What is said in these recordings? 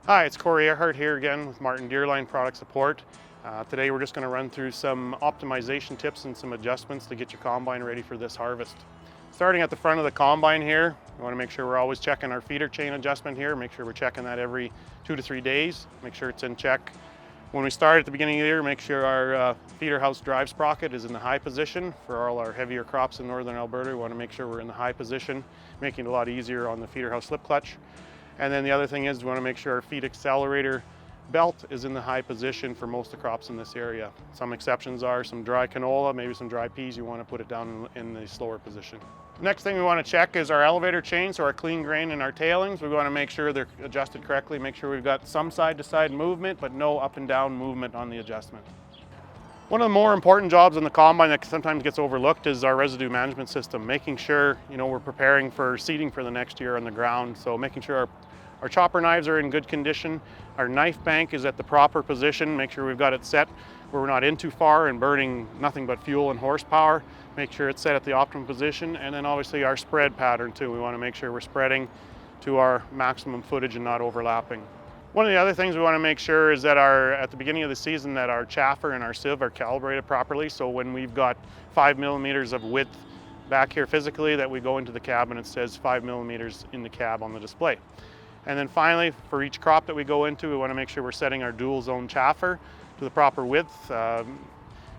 Hi, it's Corey Earhart here again with Martin Deerline Product Support. Today we're just going to run through some optimization tips and some adjustments to get your combine ready for this harvest. Starting at the front of the combine here, we want to make sure we're always checking our feeder chain adjustment here. Make sure we're checking that every 2 to 3 days. Make sure it's in check. When we start at the beginning of the year, make sure our feeder house drive sprocket is in the high position. For all our heavier crops in northern Alberta, we want to make sure we're in the high position, making it a lot easier on the feeder house slip clutch. And then the other thing is we want to make sure our feed accelerator belt is in the high position for most of the crops in this area. Some exceptions are some dry canola, maybe some dry peas, you want to put it down in the slower position. Next thing we want to check is our elevator chain, so our clean grain and our tailings. We want to make sure they're adjusted correctly, make sure we've got some side-to-side movement, but no up and down movement on the adjustment. One of the more important jobs on the combine that sometimes gets overlooked is our residue management system, making sure we're preparing for seeding for the next year on the ground. So making sure our chopper knives are in good condition, our knife bank is at the proper position, make sure we've got it set where we're not in too far and burning nothing but fuel and horsepower. Make sure it's set at the optimum position, and then obviously our spread pattern too. We want to make sure we're spreading to our maximum footage and not overlapping. One of the other things we want to make sure is that at the beginning of the season that our chaffer and our sieve are calibrated properly. So when we've got 5 millimeters of width back here physically, that we go into the cab and it says 5 millimeters in the cab on the display. And then finally, for each crop that we go into, we want to make sure we're setting our dual zone chaffer to the proper width.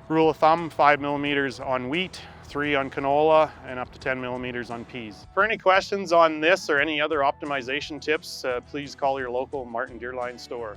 Rule of thumb, 5 millimeters on wheat, 3 on canola, and up to 10 millimeters on peas. For any questions on this or any other optimization tips, please call your local Martin Deerline store.